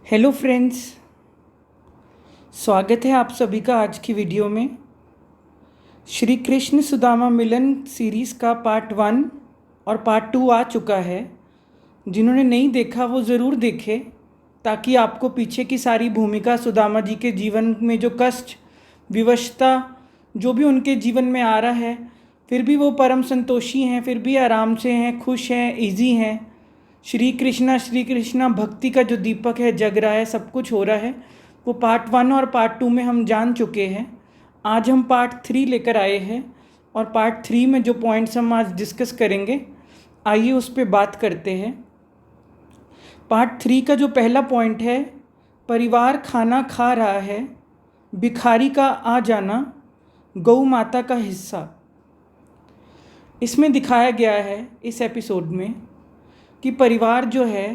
Hello friends, स्वागत है आप सभी का आज की वीडियो में। श्री कृष्ण सुदामा मिलन सीरीज़ का पार्ट 1 और पार्ट 2 आ चुका है। जिन्होंने नहीं देखा वो ज़रूर देखे, ताकि आपको पीछे की सारी भूमिका, सुदामा जी के जीवन में जो कष्ट, विवशता जो भी उनके जीवन में आ रहा है, फिर भी वो परम संतोषी हैं, फिर भी आराम से हैं, खुश हैं, ईजी हैं। श्री कृष्णा भक्ति का जो दीपक है जग रहा है, सब कुछ हो रहा है, वो पार्ट 1 और पार्ट 2 में हम जान चुके हैं। आज हम पार्ट 3 लेकर आए हैं और पार्ट 3 में जो पॉइंट्स हम आज डिस्कस करेंगे, आइए उस पर बात करते हैं। पार्ट 3 का जो पहला पॉइंट है, परिवार खाना खा रहा है, भिखारी का आ जाना, गौ माता का हिस्सा। इसमें दिखाया गया है इस एपिसोड में कि परिवार जो है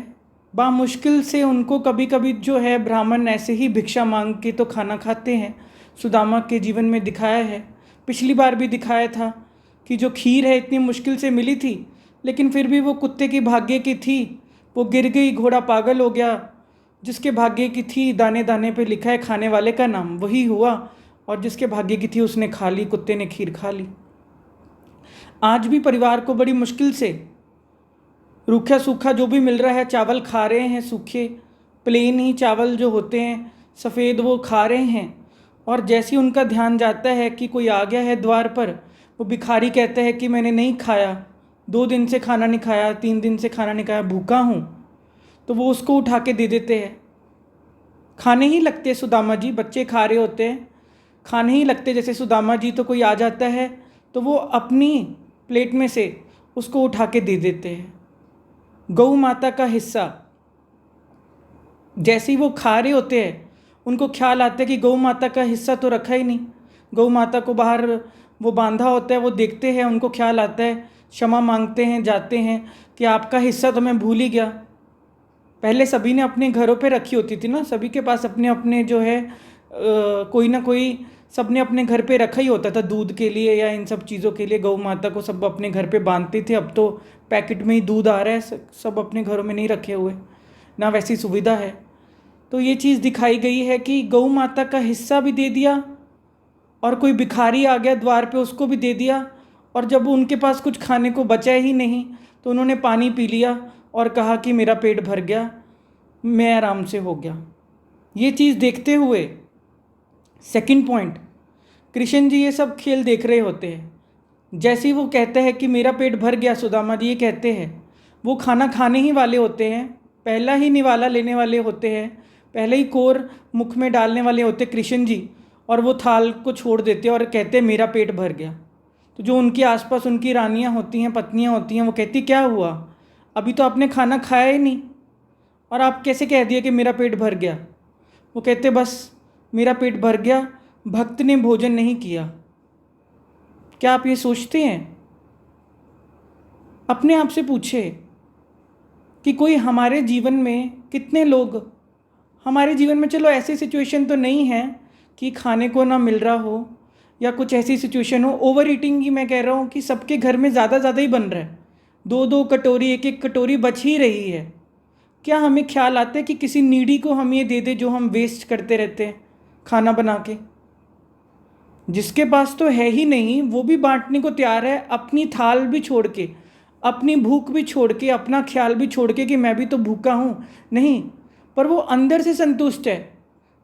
बामुश्किल से, उनको कभी कभी जो है ब्राह्मण ऐसे ही भिक्षा मांग के तो खाना खाते हैं। सुदामा के जीवन में दिखाया है, पिछली बार भी दिखाया था कि जो खीर है इतनी मुश्किल से मिली थी, लेकिन फिर भी वो कुत्ते की भाग्य की थी, वो गिर गई, घोड़ा पागल हो गया। जिसके भाग्य की थी, दाने दाने पे लिखा है खाने वाले का नाम, वही हुआ, और जिसके भाग्य की थी उसने खा ली, कुत्ते ने खीर खा ली। आज भी परिवार को बड़ी मुश्किल से रूखा सूखा जो भी मिल रहा है, चावल खा रहे हैं, सूखे प्लेन ही चावल जो होते हैं सफ़ेद, वो खा रहे हैं। और जैसे ही उनका ध्यान जाता है कि कोई आ गया है द्वार पर, वो भिखारी कहता है कि मैंने नहीं खाया, 2 दिन से खाना नहीं खाया, 3 दिन से खाना नहीं खाया, भूखा हूँ। तो वो उसको उठा के दे देते हैं। खाने ही लगते सुदामा जी, बच्चे खा रहे होते हैं, खाने ही लगते जैसे सुदामा जी। तो कोई आ जाता है तो वो अपनी प्लेट में से उसको उठा के दे देते हैं। गौ माता का हिस्सा। जैसे ही वो खा रहे होते हैं, उनको ख्याल आता है कि गौ माता का हिस्सा तो रखा ही नहीं। गौ माता को बाहर वो बांधा होता है, वो देखते हैं, उनको ख्याल आता है, क्षमा मांगते हैं, जाते हैं कि आपका हिस्सा तो मैं भूल ही गया। पहले सभी ने अपने घरों पे रखी होती थी ना, सभी के पास अपने अपने जो है कोई ना कोई, सब ने अपने घर पे रखा ही होता था दूध के लिए या इन सब चीज़ों के लिए। गौ माता को सब अपने घर पे बांधते थे। अब तो पैकेट में ही दूध आ रहा है, सब अपने घरों में नहीं रखे हुए, ना वैसी सुविधा है। तो ये चीज़ दिखाई गई है कि गौ माता का हिस्सा भी दे दिया, और कोई भिखारी आ गया द्वार पे, उसको भी दे दिया। और जब उनके पास कुछ खाने को बचा ही नहीं, तो उन्होंने पानी पी लिया और कहा कि मेरा पेट भर गया, मैं आराम से हो गया। ये चीज़ देखते हुए सेकंड पॉइंट, कृष्ण जी ये सब खेल देख रहे होते हैं। जैसे ही वो कहते हैं कि मेरा पेट भर गया, सुदामा जी ये कहते हैं, वो खाना खाने ही वाले होते हैं, पहला ही निवाला लेने वाले होते हैं, पहले ही कोर मुख में डालने वाले होते कृष्ण जी, और वो थाल को छोड़ देते हैं और कहते हैं मेरा पेट भर गया। तो जो उनके आसपास उनकी रानियाँ होती हैं, पत्नियाँ होती हैं, वो कहती क्या हुआ, अभी तो आपने खाना खाया ही नहीं और आप कैसे कह दिए कि मेरा पेट भर गया। वो कहते बस मेरा पेट भर गया, भक्त ने भोजन नहीं किया। क्या आप ये सोचते हैं? अपने आप से पूछे कि कोई हमारे जीवन में, कितने लोग हमारे जीवन में, चलो ऐसी सिचुएशन तो नहीं है कि खाने को ना मिल रहा हो या कुछ ऐसी सिचुएशन हो, ओवर ईटिंग की मैं कह रहा हूँ कि सबके घर में ज़्यादा ही बन रहा है, 2 कटोरी, एक कटोरी बच ही रही है। क्या हमें ख्याल आता है कि किसी नीडी को हम ये दे दे जो हम वेस्ट करते रहते हैं खाना बना के? जिसके पास तो है ही नहीं, वो भी बांटने को तैयार है, अपनी थाल भी छोड़ के, अपनी भूख भी छोड़ के, अपना ख्याल भी छोड़ के कि मैं भी तो भूखा हूँ, नहीं, पर वो अंदर से संतुष्ट है।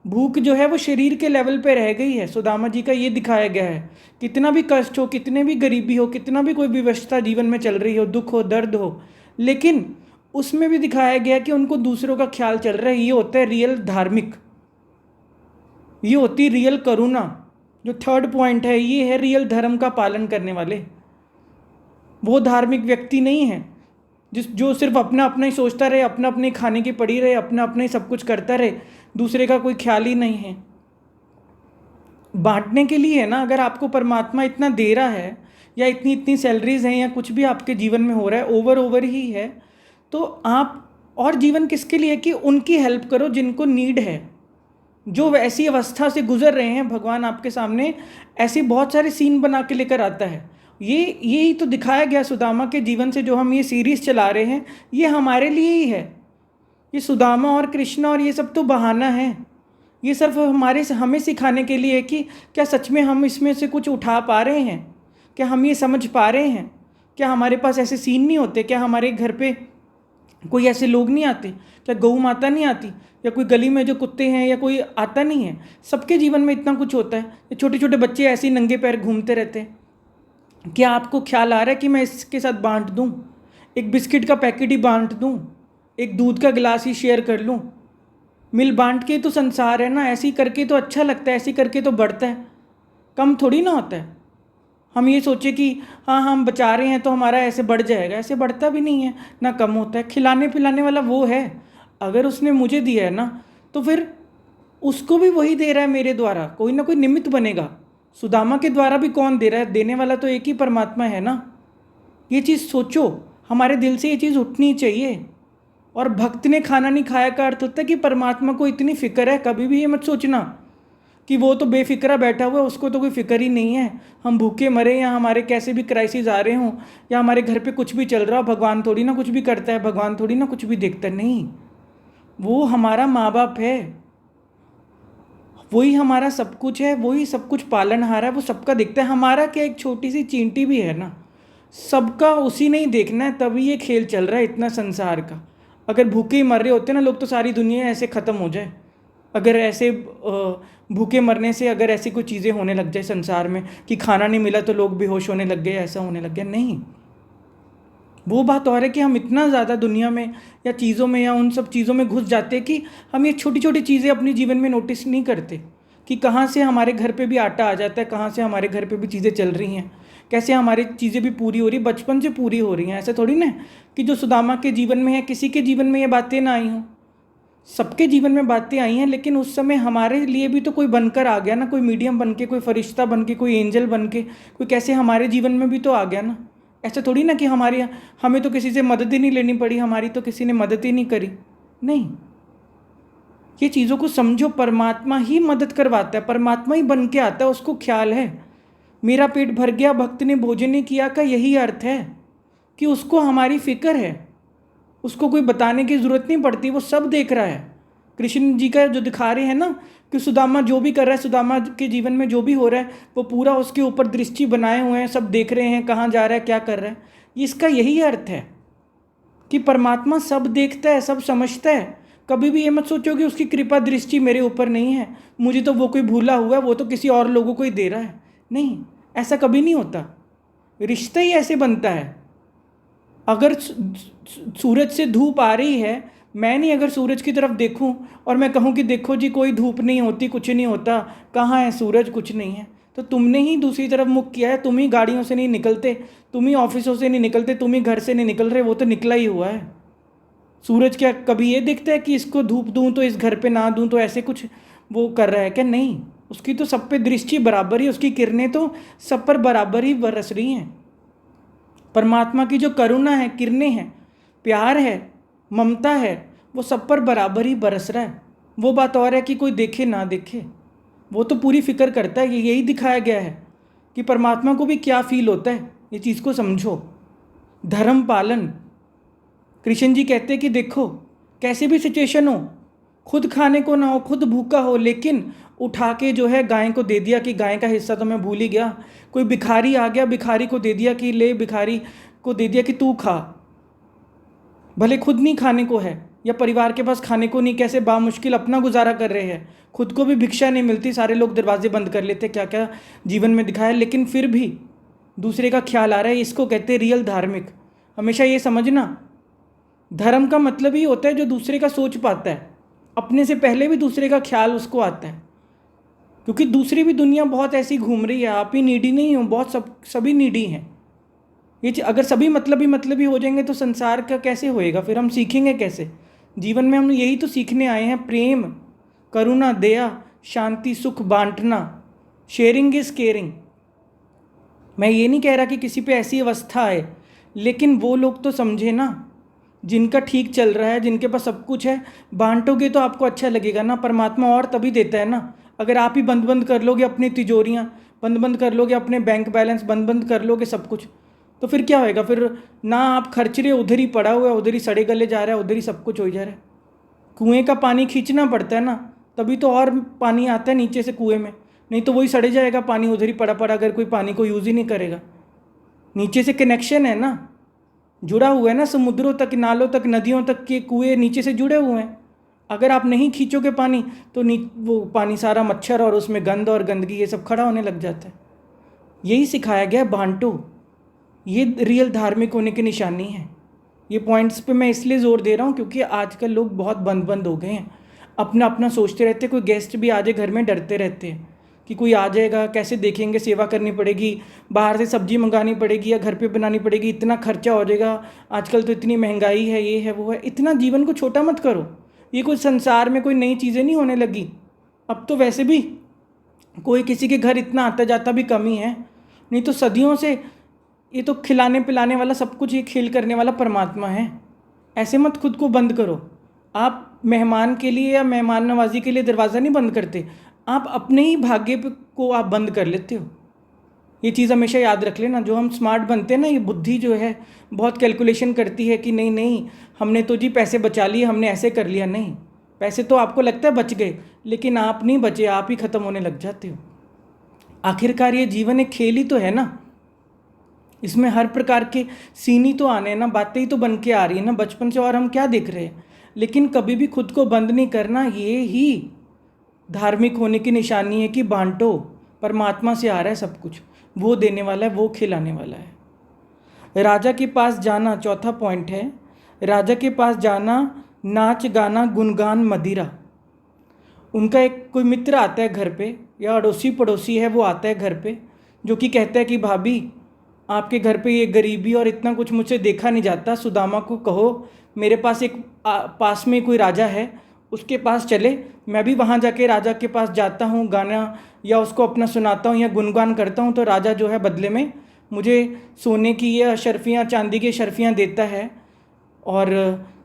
भूख जो है वो शरीर के लेवल पे रह गई है। सुदामा जी का ये दिखाया गया है, कितना भी कष्ट हो, कितने भी गरीबी हो, कितना भी कोई विवशता जीवन में चल रही हो, दुख हो, दर्द हो, लेकिन उसमें भी दिखाया गया कि उनको दूसरों का ख्याल चल रहा है। ये होता है रियल धार्मिक, ये होती है रियल करुणा। जो थर्ड पॉइंट है, ये है रियल धर्म का पालन करने वाले। वो धार्मिक व्यक्ति नहीं है जो सिर्फ अपना अपना ही सोचता रहे, अपना अपने खाने की पड़ी रहे, अपना अपना ही सब कुछ करता रहे, दूसरे का कोई ख्याल ही नहीं है। बांटने के लिए है ना। अगर आपको परमात्मा इतना दे रहा है, या इतनी इतनी सैलरीज हैं, या कुछ भी आपके जीवन में हो रहा है, ओवर ही है, तो आप और जीवन किसके लिए कि उनकी हेल्प करो जिनको नीड है, जो ऐसी अवस्था से गुजर रहे हैं। भगवान आपके सामने ऐसी बहुत सारे सीन बना के लेकर आता है। यही तो दिखाया गया सुदामा के जीवन से। जो हम ये सीरीज़ चला रहे हैं, ये हमारे लिए ही है। ये सुदामा और कृष्णा और ये सब तो बहाना है। ये सिर्फ हमें सिखाने के लिए है कि क्या सच में हम इसमें से कुछ उठा पा रहे हैं, क्या हम ये समझ पा रहे हैं, क्या हमारे पास ऐसे सीन नहीं होते, क्या हमारे घर पे कोई ऐसे लोग नहीं आते, क्या गौ माता नहीं आती, या कोई गली में जो कुत्ते हैं या कोई आता नहीं है। सबके जीवन में इतना कुछ होता है। ये छोटे छोटे बच्चे ऐसे ही नंगे पैर घूमते रहते हैं। क्या आपको ख्याल आ रहा है कि मैं इसके साथ बांट दूँ, एक बिस्किट का पैकेट ही बांट दूँ, एक दूध का गिलास ही शेयर कर लूँ? मिल बांट के तो संसार है ना। ऐसे ही करके तो अच्छा लगता है, ऐसे ही करके तो बढ़ता है, कम थोड़ी ना होता है। हम ये सोचे कि हाँ हम बचा रहे हैं तो हमारा ऐसे बढ़ जाएगा, ऐसे बढ़ता भी नहीं है ना कम होता है। खिलाने पिलाने वाला वो है। अगर उसने मुझे दिया है ना तो फिर उसको भी वही दे रहा है मेरे द्वारा, कोई ना कोई निमित्त बनेगा। सुदामा के द्वारा भी कौन दे रहा है? देने वाला तो एक ही परमात्मा है ना। ये चीज़ सोचो, हमारे दिल से ये चीज़ उठनी चाहिए। और भक्त ने खाना नहीं खाया का अर्थ होता है कि परमात्मा को इतनी फिक्र है। कभी भी ये मत सोचना कि वो तो बेफिक्रा बैठा हुआ है, उसको तो कोई फिक्र ही नहीं है। हम भूखे मरे या हमारे कैसे भी क्राइसिस आ रहे हों या हमारे घर पे कुछ भी चल रहा हो, भगवान थोड़ी ना कुछ भी करता है, भगवान थोड़ी ना कुछ भी देखता है। नहीं, वो हमारा माँ बाप है, वही हमारा सब कुछ है, वही सब कुछ पालनहार है, वो सबका देखता है। हमारा क्या, एक छोटी सी चींटी भी है ना, सबका उसी ने ही देखना है। तभी ये खेल चल रहा है इतना संसार का। अगर भूखे ही मर रहे होते ना लोग तो सारी दुनिया ऐसे ख़त्म हो जाए। अगर ऐसे भूखे मरने से अगर ऐसी कोई चीज़ें होने लग जाए संसार में कि खाना नहीं मिला तो लोग बेहोश होने लग गए, ऐसा होने लग गया, नहीं। वो बात और है कि हम इतना ज़्यादा दुनिया में या चीज़ों में या उन सब चीज़ों में घुस जाते हैं कि हम ये छोटी छोटी चीज़ें अपने जीवन में नोटिस नहीं करते कि कहाँ से हमारे घर पे भी आटा आ जाता है, कहाँ से हमारे घर पे भी चीज़ें चल रही हैं, कैसे हमारी चीज़ें भी पूरी हो रही, बचपन से पूरी हो रही हैं। ऐसा थोड़ी ना कि जो सुदामा के जीवन में है किसी के जीवन में ये बातें ना आई हों। सबके जीवन में बातें आई हैं, लेकिन उस समय हमारे लिए भी तो कोई बनकर आ गया ना, कोई मीडियम बन के, कोई फरिश्ता बन के, कोई एंजल बन के, कोई कैसे हमारे जीवन में भी तो आ गया ना। ऐसा थोड़ी ना कि हमें तो किसी से मदद ही नहीं लेनी पड़ी, हमारी तो किसी ने मदद ही नहीं करी। नहीं, ये चीज़ों को समझो। परमात्मा ही मदद करवाता है, परमात्मा ही बन के आता है, उसको ख्याल है। मेरा पेट भर गया, भक्त ने भोजन नहीं किया का यही अर्थ है कि उसको हमारी फिक्र है। उसको कोई बताने की ज़रूरत नहीं पड़ती, वो सब देख रहा है। कृष्ण जी का जो दिखा रहे हैं ना कि सुदामा जो भी कर रहा है, सुदामा के जीवन में जो भी हो रहा है, वो पूरा उसके ऊपर दृष्टि बनाए हुए हैं, सब देख रहे हैं कहाँ जा रहा है, क्या कर रहा है। इसका यही अर्थ है कि परमात्मा सब देखता है, सब समझता है। कभी भी ये मत सोचो कि उसकी कृपा दृष्टि मेरे ऊपर नहीं है, मुझे तो वो कोई भूला हुआ है, वो तो किसी और लोगों को ही दे रहा है। नहीं, ऐसा कभी नहीं होता। रिश्ता ही ऐसे बनता है। अगर सूरज से धूप आ रही है, मैं नहीं अगर सूरज की तरफ देखूं और मैं कहूं कि देखो जी कोई धूप नहीं होती, कुछ नहीं होता, कहाँ है सूरज, कुछ नहीं है, तो तुमने ही दूसरी तरफ मुख किया है। तुम ही गाड़ियों से नहीं निकलते, तुम ही ऑफिसों से नहीं निकलते, तुम ही घर से नहीं निकल रहे, वो तो निकला ही हुआ है। सूरज क्या कभी ये दिखता है कि इसको धूप दूं तो इस घर पे ना दूं, तो ऐसे कुछ वो कर रहा है क्या? नहीं, उसकी तो सब पे दृष्टि बराबर ही, उसकी किरणें तो सब पर बराबर ही बरस रही हैं। परमात्मा की जो करुणा है, किरणें हैं, प्यार है, ममता है, वो सब पर बराबर ही बरस रहा है। वो बात और है कि कोई देखे ना देखे, वो तो पूरी फिक्र करता है। यही दिखाया गया है कि परमात्मा को भी क्या फील होता है। ये चीज़ को समझो। धर्म पालन, कृष्ण जी कहते हैं कि देखो कैसे भी सिचुएशन हो, खुद खाने को ना हो, खुद भूखा हो, लेकिन उठा के जो है गाय को दे दिया कि गाय का हिस्सा तो मैं भूल ही गया। कोई भिखारी आ गया, भिखारी को दे दिया कि ले, भिखारी को दे दिया कि तू खा। भले खुद नहीं खाने को है या परिवार के पास खाने को नहीं, कैसे बामुश्किल अपना गुजारा कर रहे हैं, खुद को भी भिक्षा नहीं मिलती, सारे लोग दरवाजे बंद कर लेते, क्या क्या जीवन में दिखाया, लेकिन फिर भी दूसरे का ख्याल आ रहा है। इसको कहते हैं रियल धार्मिक। हमेशा ये समझना, धर्म का मतलब ही होता है जो दूसरे का सोच पाता है, अपने से पहले भी दूसरे का ख्याल उसको आता है। क्योंकि दूसरी भी दुनिया बहुत ऐसी घूम रही है, आप ही नीडी नहीं हो, बहुत सभी नीडी हैं। ये अगर सभी मतलब ही हो जाएंगे तो संसार का कैसे होएगा? फिर हम सीखेंगे कैसे? जीवन में हम यही तो सीखने आए हैं, प्रेम, करुणा, दया, शांति, सुख बांटना। Sharing is caring. मैं ये नहीं कह रहा कि किसी पे ऐसी अवस्था आए, लेकिन वो लोग तो समझे ना जिनका ठीक चल रहा है, जिनके पास सब कुछ है। बांटोगे तो आपको अच्छा लगेगा ना। परमात्मा और तभी देता है ना। अगर आप ही बंद कर लोगे अपनी तिजोरियाँ, बंद कर लोगे अपने बैंक बैलेंस, बंद कर लोगे सब कुछ, तो फिर क्या होएगा? फिर ना आप खर्च रहे, उधर ही पड़ा हुआ है, उधर ही सड़े गले जा रहा है, उधर ही सब कुछ हो जा रहा है। कुएं का पानी खींचना पड़ता है ना, तभी तो और पानी आता है नीचे से कुएं में, नहीं तो वही सड़े जाएगा पानी उधर ही पड़ा पड़ा अगर कोई पानी को यूज़ ही नहीं करेगा। नीचे से कनेक्शन है ना, जुड़ा हुआ है ना, समुद्रों तक, नालों तक, नदियों तक के कुएं नीचे से जुड़े हुए हैं। अगर आप नहीं खींचोगे पानी तो वो पानी सारा मच्छर और उसमें गंद और गंदगी ये सब खड़ा होने लग जाता है। यही सिखाया गया है बांटो, ये रियल धार्मिक होने की निशानी है। ये पॉइंट्स पे मैं इसलिए ज़ोर दे रहा हूँ क्योंकि आजकल लोग बहुत बंद हो गए हैं, अपना अपना सोचते रहते हैं। कोई गेस्ट भी आ जाए घर में डरते रहते हैं कि कोई आ जाएगा, कैसे देखेंगे, सेवा करनी पड़ेगी, बाहर से सब्जी मंगानी पड़ेगी या घर पे बनानी पड़ेगी, इतना खर्चा हो जाएगा, आजकल तो इतनी महंगाई है, ये है वो है। इतना जीवन को छोटा मत करो, ये कोई संसार में कोई नई चीज़ें नहीं होने लगी। अब तो वैसे भी कोई किसी के घर इतना आता जाता भी कम ही है, नहीं तो सदियों से ये तो खिलाने पिलाने वाला, सब कुछ ये खेल करने वाला परमात्मा है। ऐसे मत खुद को बंद करो। आप मेहमान के लिए या मेहमान नवाजी के लिए दरवाज़ा नहीं बंद करते, आप अपने ही भाग्य को आप बंद कर लेते हो। ये चीज़ हमेशा याद रख लेना। जो हम स्मार्ट बनते हैं ना, ये बुद्धि जो है बहुत कैलकुलेशन करती है कि नहीं नहीं हमने तो जी पैसे बचा लिए, हमने ऐसे कर लिया। नहीं, पैसे तो आपको लगता है बच गए, लेकिन आप नहीं बचे, आप ही ख़त्म होने लग जाते हो। आखिरकार ये जीवन एक खेल ही तो है ना, इसमें हर प्रकार के सीन ही तो आने हैं ना, बातें ही तो बन के आ रही है ना बचपन से, और हम क्या देख रहे हैं। लेकिन कभी भी खुद को बंद नहीं करना, ये ही धार्मिक होने की निशानी है कि बांटो, परमात्मा से आ रहा है सब कुछ, वो देने वाला है, वो खिलाने वाला है। राजा के पास जाना, चौथा पॉइंट है, राजा के पास जाना, नाच गाना गुणगान मदिरा। उनका एक कोई मित्र आता है घर पे, या अड़ोसी पड़ोसी है वो आता है घर पे, जो कि कहता है कि भाभी आपके घर पे ये गरीबी और इतना कुछ मुझसे देखा नहीं जाता, सुदामा को कहो मेरे पास एक पास में कोई राजा है, उसके पास चले, मैं भी वहाँ जाके राजा के पास जाता हूँ, गाना या उसको अपना सुनाता हूँ या गुणगान करता हूँ, तो राजा जो है बदले में मुझे सोने की या शर्फियाँ, चांदी की शर्फियाँ देता है। और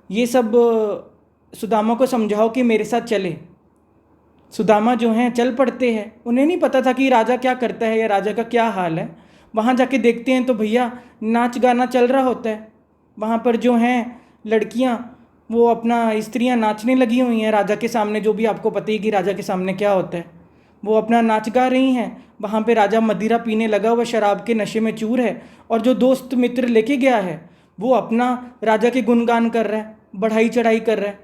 ये सब सुदामा को समझाओ कि मेरे साथ चले। सुदामा जो हैं चल पड़ते हैं। उन्हें नहीं पता था कि राजा क्या करता है या राजा का क्या हाल है। वहाँ जाके देखते हैं तो भैया नाच गाना चल रहा होता है। वहाँ पर जो हैं लड़कियाँ, वो अपना स्त्रियाँ नाचने लगी हुई हैं राजा के सामने, जो भी आपको पता ही कि राजा के सामने क्या होता है, वो अपना नाच गा रही हैं। वहाँ पे राजा मदिरा पीने लगा हुआ, शराब के नशे में चूर है, और जो दोस्त मित्र लेके गया है वो अपना राजा के गुणगान कर रहा है, बढ़ाई चढ़ाई कर रहा है,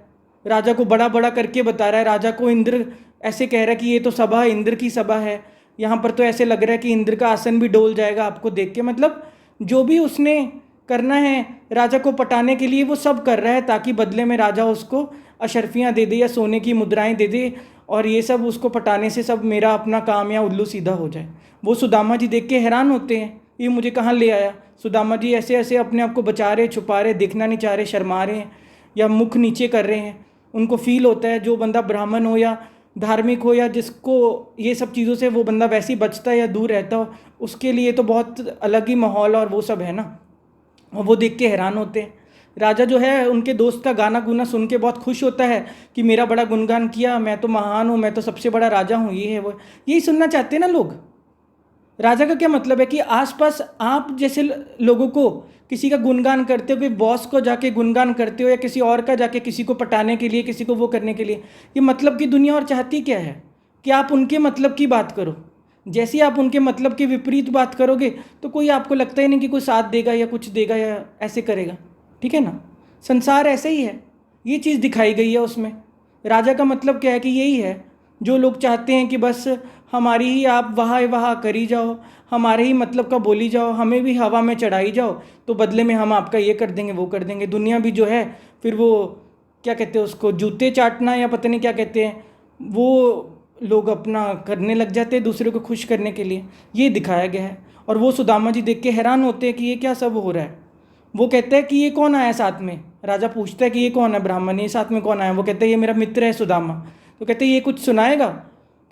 राजा को बड़ा बड़ा करके बता रहा है। राजा को इंद्र ऐसे कह रहा है कि ये तो सभा इंद्र की सभा है, यहाँ पर तो ऐसे लग रहा है कि इंद्र का आसन भी डोल जाएगा आपको देख के। मतलब जो भी उसने करना है राजा को पटाने के लिए वो सब कर रहा है, ताकि बदले में राजा उसको अशर्फियाँ दे दे या सोने की मुद्राएं दे दे, और ये सब उसको पटाने से सब मेरा अपना काम या उल्लू सीधा हो जाए। वो सुदामा जी देख के हैरान होते हैं, ये मुझे कहाँ ले आया। सुदामा जी ऐसे ऐसे अपने आप को बचा रहे, छुपा रहे, देखना नहीं चाह रहे, शर्मा रहे हैं या मुख नीचे कर रहे हैं। उनको फील होता है, जो बंदा ब्राह्मण हो या धार्मिक हो या जिसको ये सब चीज़ों से वो बंदा वैसे ही बचता है या दूर रहता हो, उसके लिए तो बहुत अलग ही माहौल और वो सब है ना। और वो देख के हैरान होते हैं। राजा जो है उनके दोस्त का गाना गुना सुन के बहुत खुश होता है कि मेरा बड़ा गुणगान किया, मैं तो महान हूँ, मैं तो सबसे बड़ा राजा हूँ, ये है वो। यही सुनना चाहते हैं ना लोग। राजा का क्या मतलब है कि आसपास आप जैसे लोगों को किसी का गुणगान करते हो, कोई बॉस को जाके गुणगान करते हो या किसी और का जाके किसी को पटाने के लिए, किसी को वो करने के लिए। ये मतलब की दुनिया और चाहती क्या है कि आप उनके मतलब की बात करो। जैसे ही आप उनके मतलब के विपरीत बात करोगे तो कोई आपको लगता ही नहीं कि कोई साथ देगा या कुछ देगा या ऐसे करेगा। ठीक है ना, संसार ऐसे ही है, ये चीज़ दिखाई गई है उसमें। राजा का मतलब क्या है कि यही है, जो लोग चाहते हैं कि बस हमारी ही आप वाह करी जाओ, हमारे ही मतलब का बोली जाओ, हमें भी हवा में चढ़ाई जाओ, तो बदले में हम आपका ये कर देंगे वो कर देंगे। दुनिया भी जो है फिर वो क्या कहते हैं उसको, जूते चाटना या पता नहीं क्या कहते हैं, वो लोग अपना करने लग जाते हैं दूसरे को खुश करने के लिए। ये दिखाया गया है। और वो सुदामा जी देख के हैरान होते हैं कि ये क्या सब हो रहा है। वो कहते हैं कि ये कौन आया साथ में। राजा पूछता है कि ये कौन है ब्राह्मण, ये साथ में कौन आया। वो कहते हैं ये मेरा मित्र है सुदामा। तो कहते हैं ये कुछ सुनाएगा।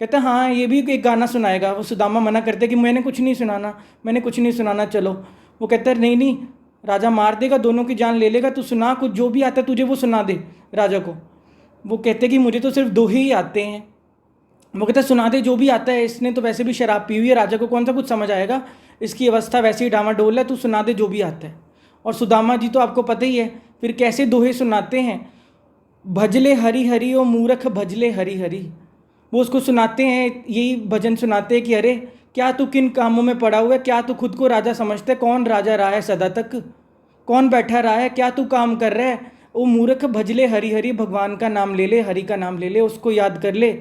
कहते हैं हाँ ये भी एक गाना सुनाएगा। वो सुदामा मना करते हैं कि मैंने कुछ नहीं सुनाना, मैंने कुछ नहीं सुनाना, चलो। वो कहता है नहीं नहीं, राजा मार देगा, दोनों की जान ले लेगा, तू सुना कुछ, जो भी आता है तुझे वो सुना दे राजा को। वो कहते हैं कि मुझे तो सिर्फ 2 ही आते हैं। वो कहता है सुना दे जो भी आता है, इसने तो वैसे भी शराब पी हुई है, राजा को कौन सा कुछ समझ आएगा, इसकी अवस्था वैसे ही डामाडोल है, तू सुना दे जो भी आता है। और सुदामा जी तो आपको पता ही है फिर कैसे दोहे सुनाते हैं। भजले हरि हरि ओ मूर्ख भजले हरि हरि। वो उसको सुनाते हैं, यही भजन सुनाते हैं कि अरे क्या तू किन कामों में पड़ा हुआ है, क्या तू खुद को राजा समझता है, कौन राजा रहा है सदा तक, कौन बैठा रहा है, क्या तू काम कर रहा है। ओ मूर्ख भजले हरि हरि, भगवान का नाम ले ले, हरि का नाम ले ले, उसको याद कर ले।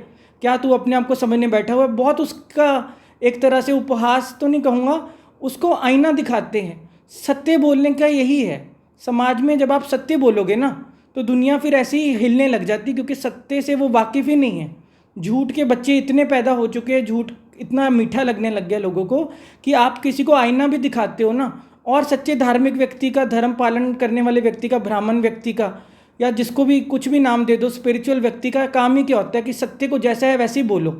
क्या तू अपने आप को समझने बैठा हुआ है। बहुत उसका एक तरह से उपहास तो नहीं कहूँगा, उसको आईना दिखाते हैं। सत्य बोलने का यही है। समाज में जब आप सत्य बोलोगे ना तो दुनिया फिर ऐसे ही हिलने लग जाती, क्योंकि सत्य से वो वाकिफ़ ही नहीं है। झूठ के बच्चे इतने पैदा हो चुके हैं, झूठ इतना मीठा लगने लग गया लोगों को कि आप किसी को आईना भी दिखाते हो ना, और सच्चे धार्मिक व्यक्ति का, धर्म पालन करने वाले व्यक्ति का, ब्राह्मण व्यक्ति का, या जिसको भी कुछ भी नाम दे दो, स्पिरिचुअल व्यक्ति का काम ही क्या होता है कि सत्य को जैसा है वैसे ही बोलो,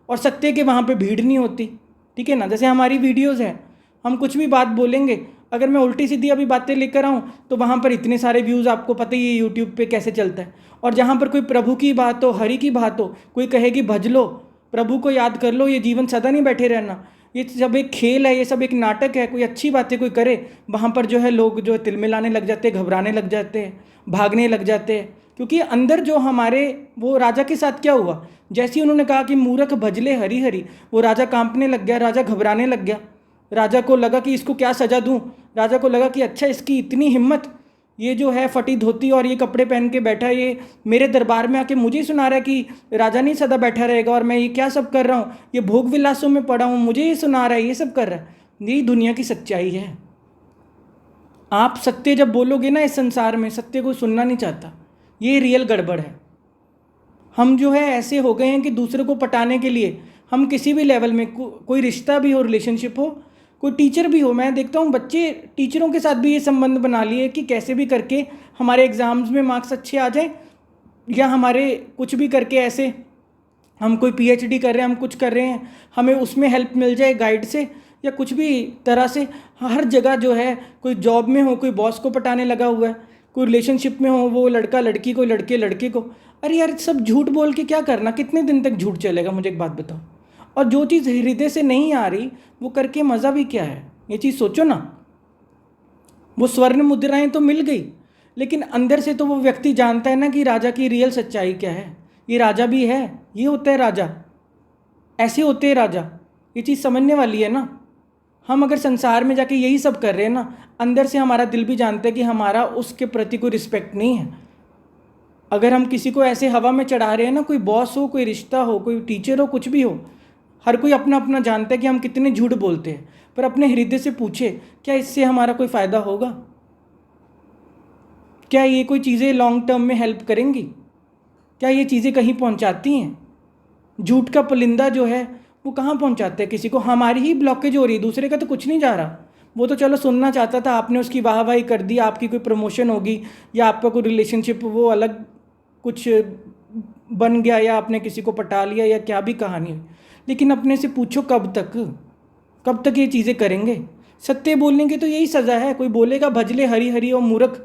और सत्य के वहाँ पे भीड़ नहीं होती। ठीक है ना। जैसे हमारी वीडियोज़ हैं, हम कुछ भी बात बोलेंगे, अगर मैं उल्टी सीधी अभी बातें लेकर आऊँ तो वहाँ पर इतने सारे व्यूज़, आपको पता ही है यूट्यूब पे कैसे चलता है। और जहाँ पर कोई प्रभु की बात हो, हरि की बात हो, कोई कहे कि भज लो, प्रभु को याद कर लो, ये जीवन सदा नहीं बैठे रहना, ये सब एक खेल है, ये सब एक नाटक है, कोई अच्छी बातें कोई करे, वहाँ पर जो है लोग जो है तिलमिलाने लग जाते हैं, घबराने लग जाते हैं, भागने लग जाते हैं। क्योंकि अंदर जो हमारे, वो राजा के साथ क्या हुआ, जैसे ही उन्होंने कहा कि मूर्ख भजले हरि हरि, वो राजा कांपने लग गया, राजा घबराने लग गया। राजा को लगा कि इसको क्या सज़ा दूं। राजा को लगा कि अच्छा इसकी इतनी हिम्मत, ये जो है फटी धोती और ये कपड़े पहन के बैठा है, ये मेरे दरबार में आके मुझे ही सुना रहा है कि राजा नहीं सदा बैठा रहेगा, और मैं ये क्या सब कर रहा हूँ, ये भोग विलासों में पड़ा हूँ, मुझे ही सुना रहा है, ये सब कर रहा है। यही दुनिया की सच्चाई है। आप सत्य जब बोलोगे ना, इस संसार में सत्य को सुनना नहीं चाहता, ये रियल गड़बड़ है। हम जो है ऐसे हो गए हैं कि दूसरे को पटाने के लिए हम किसी भी लेवल में कोई रिश्ता भी हो, रिलेशनशिप हो, कोई टीचर भी हो, मैं देखता हूँ बच्चे टीचरों के साथ भी ये संबंध बना लिए कि कैसे भी करके हमारे एग्ज़ाम्स में मार्क्स अच्छे आ जाए, या हमारे कुछ भी करके ऐसे, हम कोई पीएचडी कर रहे हैं, हम कुछ कर रहे हैं, हमें उसमें हेल्प मिल जाए गाइड से, या कुछ भी तरह से। हर जगह जो है, कोई जॉब में हो, कोई बॉस को पटाने लगा हुआ है, कोई रिलेशनशिप में हो, वो लड़का लड़की को, लड़के लड़के को। अरे यार, सब झूठ बोल के क्या करना, कितने दिन तक झूठ चलेगा, मुझे एक बात बताओ। और जो चीज़ हृदय से नहीं आ रही वो करके मज़ा भी क्या है, ये चीज़ सोचो ना। वो स्वर्ण मुद्राएं तो मिल गई, लेकिन अंदर से तो वो व्यक्ति जानता है ना कि राजा की रियल सच्चाई क्या है। ये राजा भी है, ये होता है राजा, ऐसे होते हैं राजा। ये चीज़ समझने वाली है ना। हम अगर संसार में जाके यही सब कर रहे हैं ना, अंदर से हमारा दिल भी जानता है कि हमारा उसके प्रति कोई रिस्पेक्ट नहीं है। अगर हम किसी को ऐसे हवा में चढ़ा रहे हैं ना, कोई बॉस हो, कोई रिश्ता हो, कोई टीचर हो, कुछ भी हो, हर कोई अपना अपना जानता है कि हम कितने झूठ बोलते हैं। पर अपने हृदय से पूछे, क्या इससे हमारा कोई फ़ायदा होगा? क्या ये कोई चीज़ें लॉन्ग टर्म में हेल्प करेंगी? क्या ये चीज़ें कहीं पहुंचाती हैं? झूठ का पुलिंदा जो है वो कहाँ पहुंचाते हैं किसी को? हमारी ही ब्लॉकेज हो रही है, दूसरे का तो कुछ नहीं जा रहा। वो तो चलो सुनना चाहता था, आपने उसकी वाहवाही कर दी, आपकी कोई प्रमोशन होगी, या आपका कोई रिलेशनशिप वो अलग कुछ बन गया, या आपने किसी को पटा लिया, या क्या भी कहानी हुई। लेकिन अपने से पूछो, कब तक ये चीज़ें करेंगे? सत्य बोलने की तो यही सज़ा है। कोई बोलेगा भजले हरि हरि और मूर्ख,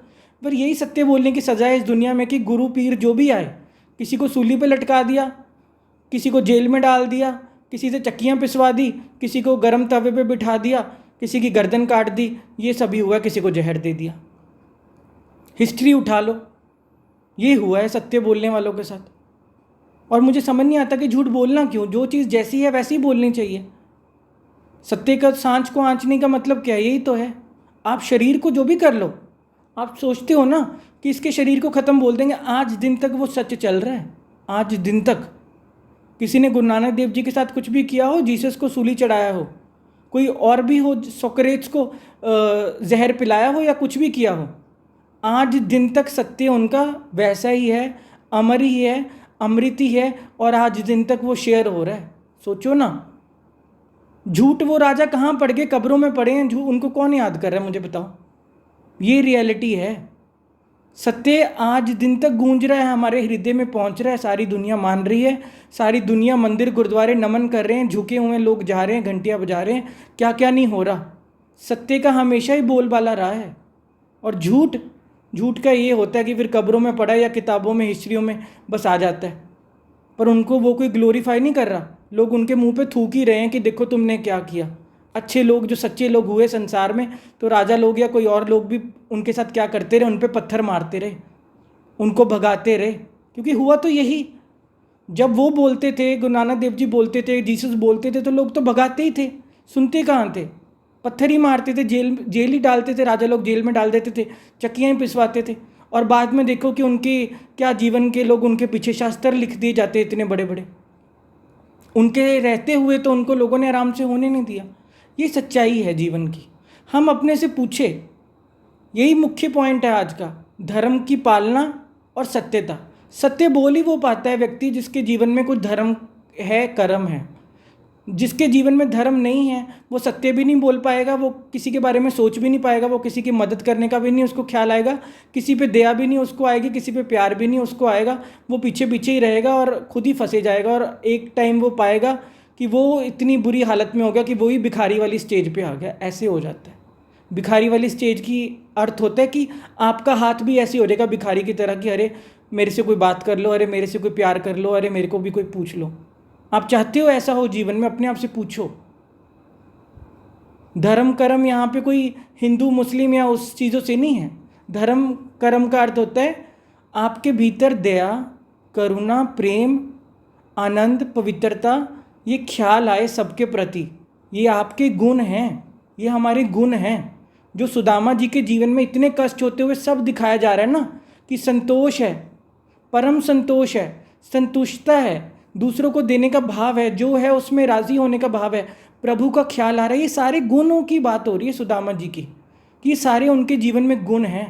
पर यही सत्य बोलने की सज़ा है इस दुनिया में कि गुरु पीर जो भी आए, किसी को सूली पे लटका दिया, किसी को जेल में डाल दिया, किसी से चक्कियाँ पिसवा दी, किसी को गर्म तवे पे बिठा दिया, किसी की गर्दन काट दी, ये सभी हुआ। किसी को जहर दे दिया। हिस्ट्री उठा लो, ये हुआ है सत्य बोलने वालों के साथ। और मुझे समझ नहीं आता कि झूठ बोलना क्यों? जो चीज़ जैसी है वैसी ही बोलनी चाहिए। सत्य का सांच को आँचने का मतलब क्या है? यही तो है। आप शरीर को जो भी कर लो, आप सोचते हो ना कि इसके शरीर को ख़त्म बोल देंगे, आज दिन तक वो सच चल रहा है। आज दिन तक किसी ने गुरु नानक देव जी के साथ कुछ भी किया हो, जीसस को सूली चढ़ाया हो, कोई और भी हो, सोक्रेट्स को जहर पिलाया हो, या कुछ भी किया हो, आज दिन तक सत्य उनका वैसा ही है, अमर ही है, अमृत ही है, और आज दिन तक वो शेयर हो रहा है। सोचो ना, झूठ वो राजा कहाँ पड़ गए? कब्रों में पड़े हैं। झूठ उनको कौन याद कर रहा है, मुझे बताओ। ये रियलिटी है। सत्य आज दिन तक गूंज रहा है, हमारे हृदय में पहुंच रहा है, सारी दुनिया मान रही है, सारी दुनिया मंदिर गुरुद्वारे नमन कर रहे हैं, झुके हुए लोग जा रहे हैं, घंटियाँ बजा रहे हैं, क्या क्या नहीं हो रहा। सत्य का हमेशा ही बोलबाला रहा है। और झूठ का ये होता है कि फिर कब्रों में पड़ा या किताबों में, हिस्ट्रियों में बस आ जाता है, पर उनको वो कोई ग्लोरीफाई नहीं कर रहा। लोग उनके मुंह पे थूक ही रहे हैं कि देखो तुमने क्या किया। अच्छे लोग, जो सच्चे लोग हुए संसार में, तो राजा लोग या कोई और लोग भी उनके साथ क्या करते रहे? उन पे पत्थर मारते रहे, उनको भगाते रहे। क्योंकि हुआ तो यही, जब वो बोलते थे, गुरु नानक देव जी बोलते थे, जीसस बोलते थे, तो लोग तो भगाते ही थे, सुनते कहाँ थे, पत्थर ही मारते थे, जेल ही डालते थे, राजा लोग जेल में डाल देते थे, चक्कियाँ ही पिसवाते थे। और बाद में देखो कि उनके क्या जीवन के लोग उनके पीछे शास्त्र लिख दिए जाते इतने बड़े बड़े, उनके रहते हुए तो उनको लोगों ने आराम से होने नहीं दिया। ये सच्चाई है जीवन की। हम अपने से पूछे, यही मुख्य पॉइंट है आज का, धर्म की पालना और सत्यता। सत्य बोल ही वो पाता है व्यक्ति जिसके जीवन में कुछ धर्म है, कर्म है। जिसके जीवन में धर्म नहीं है वो सत्य भी नहीं बोल पाएगा, वो किसी के बारे में सोच भी नहीं पाएगा, वो किसी की मदद करने का भी नहीं उसको ख्याल आएगा, किसी पे दया भी नहीं उसको आएगी, किसी पे प्यार भी नहीं उसको आएगा। वो पीछे पीछे ही रहेगा और खुद ही फंसे जाएगा। और एक टाइम वो पाएगा कि वो इतनी बुरी हालत में हो गया कि वो ही भिखारी वाली स्टेज पे आ गया। ऐसे हो जाता है। भिखारी वाली स्टेज की अर्थ होता है कि आपका हाथ भी ऐसे हो जाएगा भिखारी की तरह कि अरे मेरे से कोई बात कर लो, अरे मेरे से कोई प्यार कर लो, अरे मेरे को भी कोई पूछ लो। आप चाहते हो ऐसा हो जीवन में? अपने आप से पूछो। धर्म कर्म यहाँ पे कोई हिंदू मुस्लिम या उस चीज़ों से नहीं है। धर्म कर्म का अर्थ होता है आपके भीतर दया, करुणा, प्रेम, आनंद, पवित्रता, ये ख्याल आए सबके प्रति। ये आपके गुण हैं, ये हमारे गुण हैं। जो सुदामा जी के जीवन में इतने कष्ट होते हुए सब दिखाया जा रहा है ना, कि संतोष है, परम संतोष है, संतुष्टता है, दूसरों को देने का भाव है, जो है उसमें राज़ी होने का भाव है, प्रभु का ख्याल आ रहा है। ये सारे गुणों की बात हो रही है सुदामा जी की, कि ये सारे उनके जीवन में गुण हैं।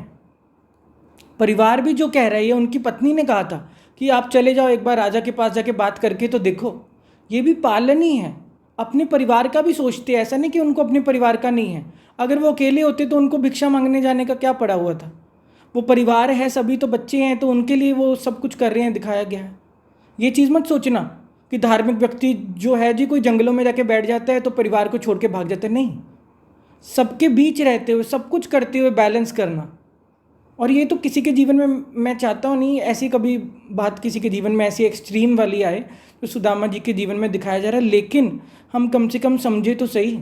परिवार भी जो कह रही है, उनकी पत्नी ने कहा था कि आप चले जाओ एक बार राजा के पास जाके बात करके तो देखो। ये भी पालन ही है। अपने परिवार का भी सोचते हैं, ऐसा नहीं कि उनको अपने परिवार का नहीं है। अगर वो अकेले होते तो उनको भिक्षा मांगने जाने का क्या पड़ा हुआ था। वो परिवार है, सभी तो बच्चे हैं, तो उनके लिए वो सब कुछ कर रहे हैं, दिखाया गया है। ये चीज़ मत सोचना कि धार्मिक व्यक्ति जो है जी कोई जंगलों में जाके बैठ जाता है तो परिवार को छोड़ के भाग जाता है। नहीं, सबके बीच रहते हुए सब कुछ करते हुए बैलेंस करना। और ये तो किसी के जीवन में मैं चाहता हूँ नहीं ऐसी कभी बात किसी के जीवन में ऐसी एक्सट्रीम वाली आए जो सुदामा जी के जीवन में दिखाया जा रहा है। लेकिन हम कम से कम समझे तो सही।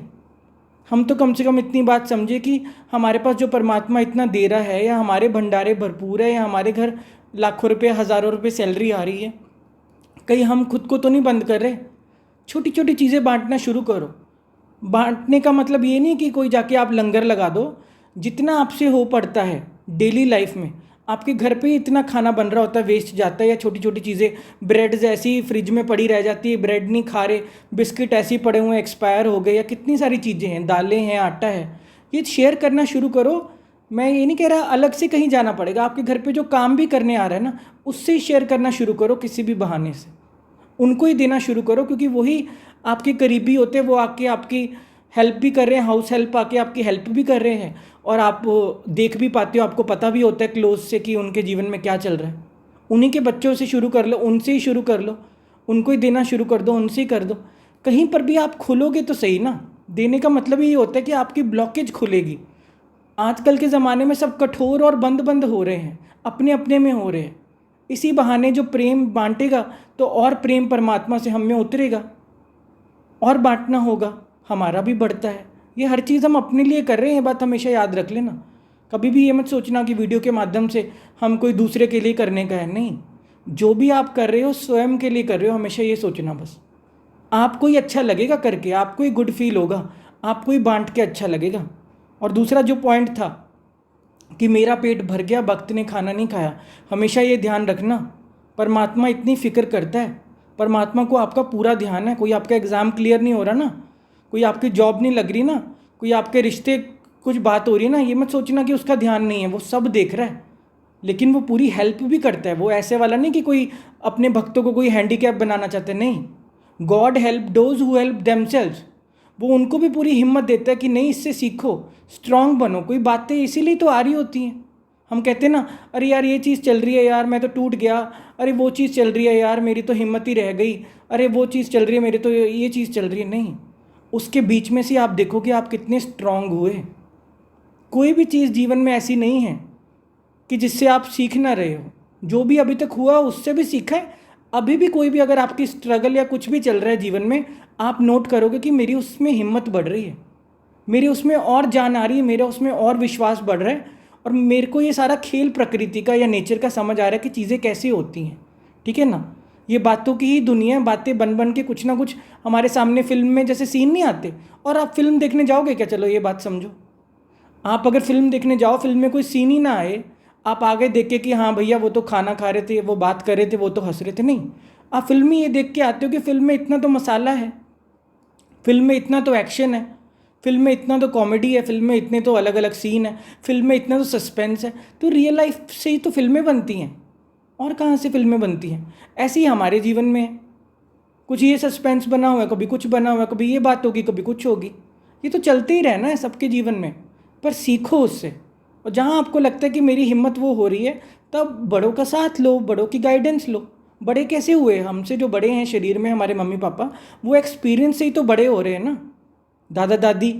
हम तो कम से कम इतनी बात समझे कि हमारे पास जो परमात्मा इतना दे रहा है, या हमारे भंडारे भरपूर है, या हमारे घर लाखों रुपये हज़ारों रुपये सैलरी आ रही है, कहीं हम खुद को तो नहीं बंद कर रहे। छोटी छोटी चीज़ें बांटना शुरू करो। बांटने का मतलब ये नहीं कि कोई जाके आप लंगर लगा दो। जितना आपसे हो पड़ता है डेली लाइफ में, आपके घर पे ही इतना खाना बन रहा होता है, वेस्ट जाता है, या छोटी छोटी चीज़ें, ब्रेड ऐसी फ्रिज में पड़ी रह जाती है, ब्रेड नहीं खा रहे, बिस्किट ऐसे ही पड़े हुए एक्सपायर हो गए, या कितनी सारी चीज़ें हैं, दालें हैं, आटा है, ये शेयर करना शुरू करो। मैं ये नहीं कह रहा अलग से कहीं जाना पड़ेगा, आपके घर पे जो काम भी करने आ रहा है ना, उससे ही शेयर करना शुरू करो, किसी भी बहाने से उनको ही देना शुरू करो, क्योंकि वही आपके करीबी होते हैं। वो आके आपकी हेल्प भी कर रहे हैं, हाउस हेल्प आके आपकी हेल्प भी कर रहे हैं, और आप देख भी पाते हो, आपको पता भी होता है क्लोज से कि उनके जीवन में क्या चल रहा है। उन्हीं के बच्चों से शुरू कर लो, उनसे ही शुरू कर लो, उनको ही देना शुरू कर दो, उनसे ही कर दो। कहीं पर भी आप खुलोगे तो सही ना। देने का मतलब ये होता है कि आपकी ब्लॉकेज खुलेगी। आजकल के ज़माने में सब कठोर और बंद बंद हो रहे हैं, अपने अपने में हो रहे हैं। इसी बहाने जो प्रेम बांटेगा तो और प्रेम परमात्मा से हम में उतरेगा, और बांटना होगा, हमारा भी बढ़ता है। ये हर चीज़ हम अपने लिए कर रहे हैं, बात हमेशा याद रख लेना। कभी भी ये मत सोचना कि वीडियो के माध्यम से हम कोई दूसरे के लिए करने का है। नहीं, जो भी आप कर रहे हो स्वयं के लिए कर रहे हो, हमेशा ये सोचना बस। आपको ही अच्छा लगेगा करके, आपको ही गुड फील होगा, आपको ही बांट के अच्छा लगेगा। और दूसरा जो पॉइंट था कि मेरा पेट भर गया, भक्त ने खाना नहीं खाया, हमेशा ये ध्यान रखना, परमात्मा इतनी फ़िक्र करता है, परमात्मा को आपका पूरा ध्यान है। कोई आपका एग्ज़ाम क्लियर नहीं हो रहा ना, कोई आपकी जॉब नहीं लग रही ना, कोई आपके रिश्ते कुछ बात हो रही है ना, ये मत सोचना कि उसका ध्यान नहीं है, वो सब देख रहा है। लेकिन वो पूरी हेल्प भी करता है। वो ऐसे वाला नहीं कि कोई अपने भक्तों को कोई हैंडीकैप बनाना चाहते, नहीं। God help those who help themselves. वो उनको भी पूरी हिम्मत देता है कि नहीं, इससे सीखो, स्ट्रांग बनो। कोई बातें इसीलिए तो आ रही होती हैं। हम कहते हैं ना, अरे यार ये चीज़ चल रही है यार, मैं तो टूट गया, अरे वो चीज़ चल रही है यार, मेरी तो हिम्मत ही रह गई, अरे वो चीज़ चल रही है, मेरी तो ये चीज़ चल रही है। नहीं, उसके बीच में से आप देखोगे आप कितने स्ट्रांग हुए। कोई भी चीज़ जीवन में ऐसी नहीं है कि जिससे आप सीख ना रहे हो। जो भी अभी तक हुआ उससे भी सीखा है। अभी भी कोई भी अगर आपकी स्ट्रगल या कुछ भी चल रहा है जीवन में, आप नोट करोगे कि मेरी उसमें हिम्मत बढ़ रही है, मेरी उसमें और जान आ रही है, मेरा उसमें और विश्वास बढ़ रहा है, और मेरे को ये सारा खेल प्रकृति का या नेचर का समझ आ रहा है कि चीज़ें कैसे होती हैं। ठीक है ना। ये बातों की ही दुनिया है, बातें बन बन के कुछ ना कुछ हमारे सामने फिल्म में जैसे सीन नहीं आते, और आप फिल्म देखने जाओगे क्या? चलो ये बात समझो, आप अगर फिल्म देखने जाओ, फिल्म में कोई सीन ही ना आए, आप आगे देख के कि हाँ भैया वो तो खाना खा रहे थे, वो बात कर रहे थे, वो तो हंस रहे थे, नहीं, आप फिल्म में ये देख के आते हो कि फिल्म में इतना तो मसाला है, फिल्म में इतना तो एक्शन है, फिल्म में इतना तो कॉमेडी है, फिल्म में इतने तो अलग अलग सीन है, फिल्म में इतना तो सस्पेंस है। तो रियल लाइफ से ही तो फिल्में बनती हैं, और कहाँ से फिल्में बनती हैं? ऐसे ही हमारे जीवन में है, कुछ ये सस्पेंस बना हुआ है, कभी कुछ बना हुआ है, कभी ये बात होगी, कभी कुछ होगी, ये तो चलते ही रहना है सबके जीवन में। पर सीखो उससे, और जहाँ आपको लगता है कि मेरी हिम्मत वो हो रही है, तब बड़ों का साथ लो, बड़ों की गाइडेंस लो। बड़े कैसे हुए? हमसे जो बड़े हैं शरीर में, हमारे मम्मी पापा, वो एक्सपीरियंस से ही तो बड़े हो रहे हैं ना। दादा दादी,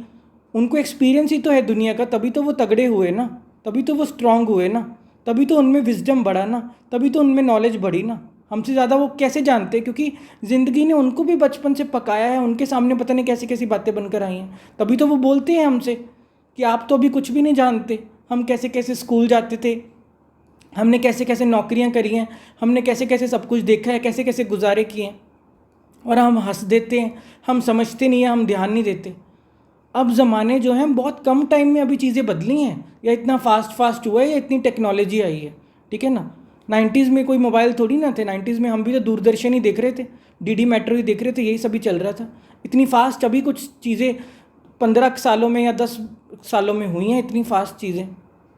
उनको एक्सपीरियंस ही तो है दुनिया का, तभी तो वो तगड़े हुए ना, तभी तो वो स्ट्रांग हुए ना, तभी तो उनमें विजडम बढ़ा ना, तभी तो उनमें नॉलेज बढ़ी ना। हमसे ज़्यादा वो कैसे जानते? क्योंकि ज़िंदगी ने उनको भी बचपन से पकाया है, उनके सामने पता नहीं कैसी कैसी बातें बनकर आई हैं, तभी तो वो बोलते हैं हमसे कि आप तो अभी कुछ भी नहीं जानते, हम कैसे कैसे स्कूल जाते थे, हमने कैसे कैसे नौकरियां करी हैं, हमने कैसे कैसे सब कुछ देखा है, कैसे कैसे गुजारे किए हैं, और हम हंस देते हैं, हम समझते नहीं हैं, हम ध्यान नहीं देते। अब ज़माने जो हैं बहुत कम टाइम में अभी चीज़ें बदली हैं, या इतना फास्ट फास्ट हुआ है, या इतनी टेक्नोलॉजी आई है, ठीक है ना। 90s में कोई मोबाइल थोड़ी ना थे, 90s में हम भी तो दूरदर्शन ही देख रहे थे, डीडी मेट्रो ही देख रहे थे, यही सभी चल रहा था। इतनी फास्ट अभी कुछ चीज़ें 15 सालों में या 10 सालों में हुई हैं, इतनी फास्ट चीज़ें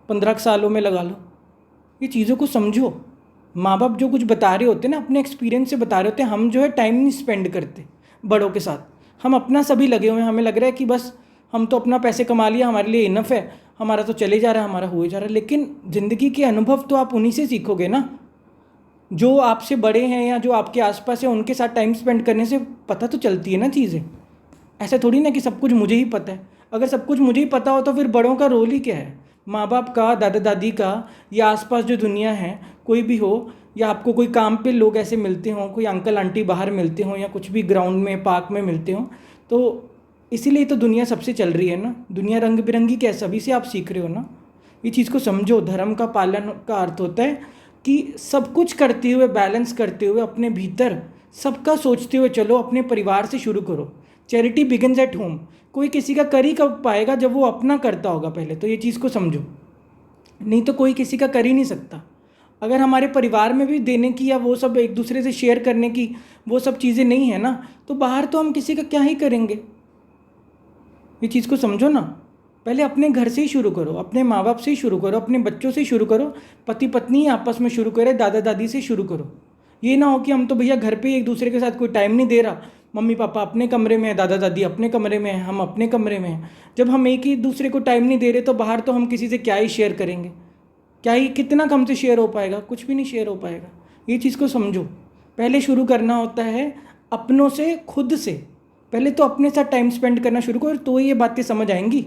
15 सालों में लगा लो। ये चीज़ों को समझो। माँ बाप जो कुछ बता रहे होते हैं ना, अपने एक्सपीरियंस से बता रहे होते हैं, हम जो है टाइम नहीं स्पेंड करते बड़ों के साथ, हम अपना सभी लगे हुए हैं, हमें लग रहा है कि बस हम तो अपना पैसे कमा लिया, हमारे लिए इनफ है, हमारा तो चले जा रहा है, हमारा हुए जा रहा है। लेकिन ज़िंदगी के अनुभव तो आप उन्हीं से सीखोगे ना, जो आपसे बड़े हैं या जो आपके आसपास है, उनके साथ टाइम स्पेंड करने से पता तो चलती है ना चीज़ें। ऐसा थोड़ी ना कि सब कुछ मुझे ही पता है। अगर सब कुछ मुझे ही पता हो तो फिर बड़ों का रोल ही क्या है? माँ बाप का, दादा दादी का, या आसपास जो दुनिया है कोई भी हो, या आपको कोई काम पे लोग ऐसे मिलते हों, कोई अंकल आंटी बाहर मिलते हों, या कुछ भी ग्राउंड में पार्क में मिलते हों, तो इसीलिए तो दुनिया सबसे चल रही है ना। दुनिया रंग बिरंगी क्या है, सभी से आप सीख रहे हो ना। ये चीज़ को समझो। धर्म का पालन का अर्थ होता है कि सब कुछ करते हुए, बैलेंस करते हुए, अपने भीतर सबका सोचते हुए चलो। अपने परिवार से शुरू करो। Charity begins at home. कोई किसी का कर ही कब पाएगा? जब वो अपना करता होगा पहले। तो ये चीज़ को समझो, नहीं तो कोई किसी का कर ही नहीं सकता। अगर हमारे परिवार में भी देने की या वो सब एक दूसरे से शेयर करने की वो सब चीज़ें नहीं है ना, तो बाहर तो हम किसी का क्या ही करेंगे। ये चीज़ को समझो ना। पहले अपने घर से ही शुरू करो, अपने माँ बाप से ही शुरू करो, अपने बच्चों से ही शुरू करो, पति पत्नी आपस में शुरू करें, दादा दादी से शुरू करो। ये ना हो कि हम तो भैया घर पे एक दूसरे के साथ कोई टाइम नहीं दे रहा, मम्मी पापा अपने कमरे में है, दादा दादी अपने कमरे में है, हम अपने कमरे में हैं। जब हम एक ही दूसरे को टाइम नहीं दे रहे तो बाहर तो हम किसी से क्या ही शेयर करेंगे? क्या ही, कितना कम से शेयर हो पाएगा? कुछ भी नहीं शेयर हो पाएगा। ये चीज़ को समझो। पहले शुरू करना होता है अपनों से, खुद से। पहले तो अपने साथ टाइम स्पेंड करना शुरू करो, तो ये बातें समझ आएंगी।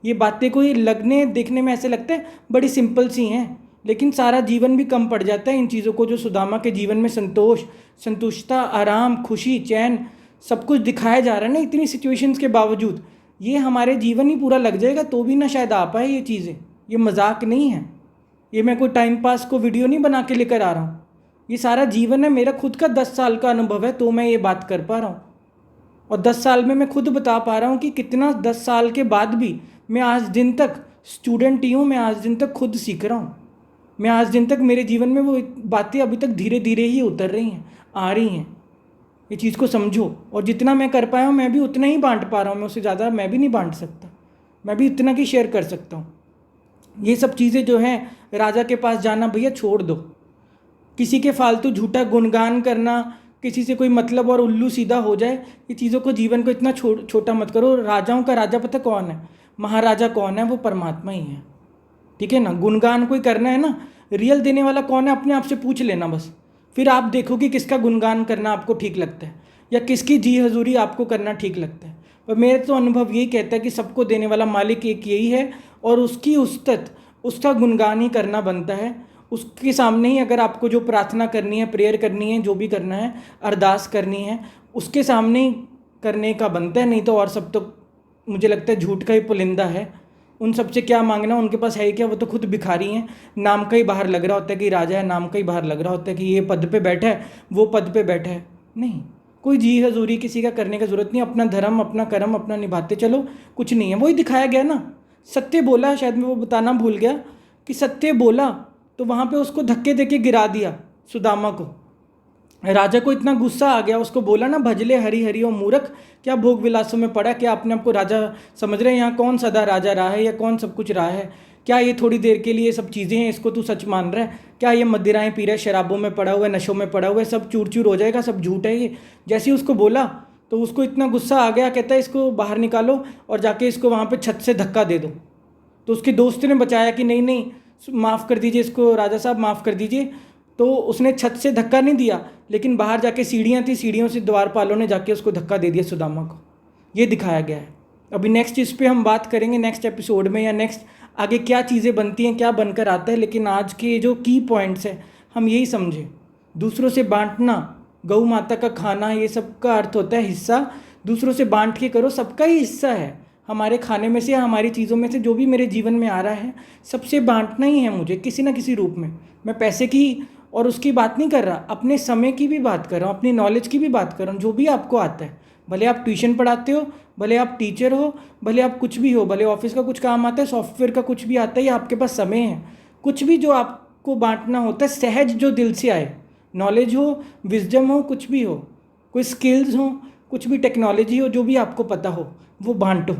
ये बातें कोई लगने देखने में ऐसे लगता है बड़ी सिंपल सी हैं, लेकिन सारा जीवन भी कम पड़ जाता है इन चीज़ों को। जो सुदामा के जीवन में संतोष, संतुष्टता, आराम, खुशी, चैन सब कुछ दिखाया जा रहा है ना, इतनी सिचुएशंस के बावजूद, ये हमारे जीवन ही पूरा लग जाएगा तो भी ना शायद आ पाए ये चीज़ें। ये मजाक नहीं है, ये मैं कोई टाइम पास को वीडियो नहीं बना के लेकर आ रहा हूँ। ये सारा जीवन है, मेरा खुद का 10 साल का अनुभव है, तो मैं ये बात कर पा रहा हूँ। और 10 साल में मैं खुद बता पा रहा हूँ कि कितना 10 साल के बाद भी मैं आज दिन तक स्टूडेंट ही हूँ। मैं आज दिन तक खुद सीख रहा हूँ। मैं आज दिन तक, मेरे जीवन में वो बातें अभी तक धीरे धीरे ही उतर रही हैं, आ रही हैं। ये चीज़ को समझो। और जितना मैं कर पाया हूँ मैं भी उतना ही बांट पा रहा हूँ, मैं उससे ज़्यादा मैं भी नहीं बांट सकता। मैं भी इतना की शेयर कर सकता हूँ। ये सब चीज़ें जो हैं, राजा के पास जाना भैया छोड़ दो। किसी के फालतू झूठा गुणगान करना, किसी से कोई मतलब और उल्लू सीधा हो जाए, ये चीज़ों को, जीवन को इतना छोटा मत करो। राजाओं का राजा पता कौन है? महाराजा कौन है? वो परमात्मा ही है, ठीक है ना। गुणगान कोई करना है ना, रियल देने वाला कौन है, अपने आप से पूछ लेना बस। फिर आप देखो कि किसका गुणगान करना आपको ठीक लगता है, या किसकी जी हजूरी आपको करना ठीक लगता है। पर मेरा तो अनुभव यही कहता है कि सबको देने वाला मालिक एक यही है, और उसकी उस्तत, उसका गुणगान ही करना बनता है। उसके सामने ही अगर आपको जो प्रार्थना करनी है, प्रेयर करनी है, जो भी करना है, अरदास करनी है, उसके सामने ही करने का बनता है। नहीं तो और सब तो मुझे लगता है झूठ का ही पुलिंदा है। उन सबसे क्या मांगना, उनके पास है ही क्या, वो तो खुद भिखारी हैं। नाम का ही बाहर लग रहा होता है कि राजा है, नाम का ही बाहर लग रहा होता है कि ये पद पे बैठा है, वो पद पे बैठा है। नहीं, कोई जी हजूरी किसी का करने का ज़रूरत नहीं। अपना धर्म, अपना कर्म अपना निभाते चलो, कुछ नहीं है। वही दिखाया गया ना, सत्य बोला, शायद मैं वो बताना भूल गया कि सत्य बोला तो वहाँ पे उसको धक्के देके गिरा दिया सुदामा को। राजा को इतना गुस्सा आ गया, उसको बोला ना, भजले हरि हरि ओ मूर्ख, क्या भोग विलासों में पड़ा, क्या अपने आपको राजा समझ रहे हैं? यहाँ कौन सदा राजा रहा है या कौन सब कुछ रहा है? क्या ये थोड़ी देर के लिए सब चीज़ें हैं, इसको तू सच मान रहा है? क्या ये मदिराएं पी रहा है, शराबों में पड़ा हुआ है, नशों में पड़ा हुआ है, सब चूर चूर हो जाएगा, सब झूठ है ये? जैसे ही उसको बोला तो उसको इतना गुस्सा आ गया, कहता है इसको बाहर निकालो और जाके इसको वहाँ पर छत से धक्का दे दो। तो उसके दोस्त ने बचाया कि नहीं नहीं, माफ़ कर दीजिए इसको राजा साहब, माफ़ कर दीजिए। तो उसने छत से धक्का नहीं दिया, लेकिन बाहर जाके सीढ़ियाँ थी, सीढ़ियों से द्वारपालों ने जाके उसको धक्का दे दिया सुदामा को। ये दिखाया गया है। अभी नेक्स्ट इस पे हम बात करेंगे नेक्स्ट एपिसोड में, या नेक्स्ट आगे क्या चीज़ें बनती हैं, क्या बनकर आता है। लेकिन आज के जो की पॉइंट्स हैं हम यही समझें, दूसरों से बांटना, गौ माता का खाना, ये सब का अर्थ होता है हिस्सा। दूसरों से बांट के करो, सबका ही हिस्सा है। हमारे खाने में से, हमारी चीज़ों में से, जो भी मेरे जीवन में आ रहा है, सबसे बांटना ही है मुझे किसी ना किसी रूप में। मैं पैसे की और उसकी बात नहीं कर रहा, अपने समय की भी बात कर रहा हूँ, अपनी नॉलेज की भी बात कर रहा हूँ। जो भी आपको आता है, भले आप ट्यूशन पढ़ाते हो, भले आप टीचर हो, भले आप कुछ भी हो, भले ऑफिस का कुछ काम आता है, सॉफ्टवेयर का कुछ भी आता है, या आपके पास समय है, कुछ भी जो आपको बांटना होता है, सहज जो दिल से आए, नॉलेज हो, विजडम हो, कुछ भी हो, कोई स्किल्स हो, कुछ भी टेक्नोलॉजी हो, जो भी आपको पता हो, वो बांटो।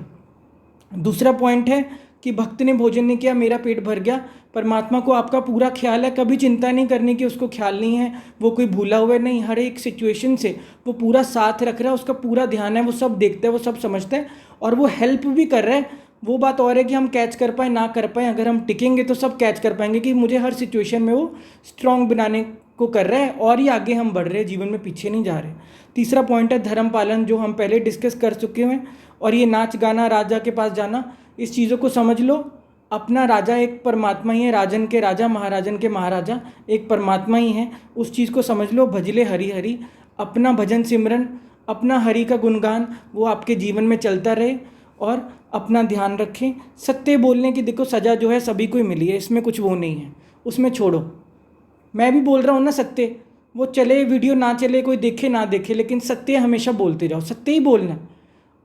दूसरा पॉइंट है कि भक्त ने भोजन नहीं किया, मेरा पेट भर गया। परमात्मा को आपका पूरा ख्याल है, कभी चिंता नहीं करनी कि उसको ख्याल नहीं है, वो कोई भूला हुआ नहीं। हर एक सिचुएशन से वो पूरा साथ रख रहा है, उसका पूरा ध्यान है, वो सब देखता है, वो सब समझता है, और वो हेल्प भी कर रहा है। वो बात और है कि हम कैच कर पाए ना कर पाए, अगर हम टिकेंगे तो सब कैच कर पाएंगे कि मुझे हर सिचुएशन में वो स्ट्रॉन्ग बनाने को कर रहा है, और ही आगे हम बढ़ रहे हैं, जीवन में पीछे नहीं जा रहे। तीसरा पॉइंट है धर्म पालन, जो हम पहले डिस्कस कर चुके हैं। और ये नाच गाना, राजा के पास जाना, इस चीज़ों को समझ लो। अपना राजा एक परमात्मा ही है, राजन के राजा, महाराजन के महाराजा एक परमात्मा ही है, उस चीज़ को समझ लो। भजले हरि हरि, अपना भजन सिमरन, अपना हरि का गुणगान वो आपके जीवन में चलता रहे, और अपना ध्यान रखें। सत्य बोलने की देखो सज़ा जो है सभी को ही मिली है, इसमें कुछ वो नहीं है, उसमें छोड़ो। मैं भी बोल रहा हूँ ना सत्य, वो चले वीडियो ना चले, कोई देखे ना देखे, लेकिन सत्य हमेशा बोलते जाओ, सत्य ही बोलना।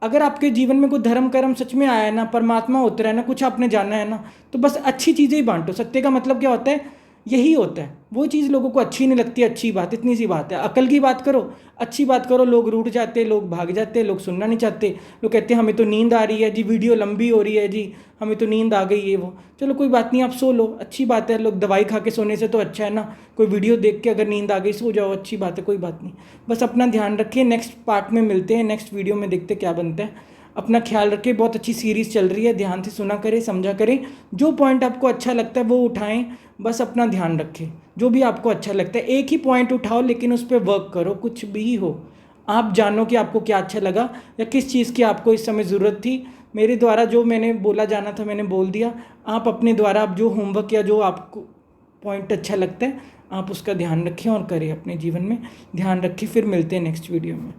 अगर आपके जीवन में कोई धर्म कर्म सच में आया है ना, परमात्मा उतरा है ना, कुछ आपने जाना है ना, तो बस अच्छी चीज़ें ही बांटो। सत्य का मतलब क्या होता है? यही होता है। वो चीज़ लोगों को अच्छी नहीं लगती, अच्छी बात, इतनी सी बात है। अकल की बात करो, अच्छी बात करो, लोग रूठ जाते, लोग भाग जाते, लोग सुनना नहीं चाहते, लोग कहते हैं हमें तो नींद आ रही है जी, वीडियो लंबी हो रही है जी, हमें तो नींद आ गई है। वो चलो कोई बात नहीं, आप सो लो, अच्छी बात है। लोग दवाई खा के सोने से तो अच्छा है ना, कोई वीडियो देख के अगर नींद आ गई सो जाओ, अच्छी बात है, कोई बात नहीं। बस अपना ध्यान रखें। नेक्स्ट पार्ट में मिलते हैं, नेक्स्ट वीडियो में देखते क्या बनता है। अपना ख्याल रखें। बहुत अच्छी सीरीज़ चल रही है, ध्यान से सुना करें, समझा करें। जो पॉइंट आपको अच्छा लगता है वो उठाएं, बस अपना ध्यान रखें। जो भी आपको अच्छा लगता है एक ही पॉइंट उठाओ, लेकिन उस पर वर्क करो। कुछ भी हो, आप जानो कि आपको क्या अच्छा लगा या किस चीज़ की आपको इस समय ज़रूरत थी। मेरे द्वारा जो मैंने बोला जाना था मैंने बोल दिया। आप अपने द्वारा आप जो होमवर्क या जो आपको पॉइंट अच्छा लगता है आप उसका ध्यान रखें और करें अपने जीवन में। ध्यान रखें। फिर मिलते हैं नेक्स्ट वीडियो में।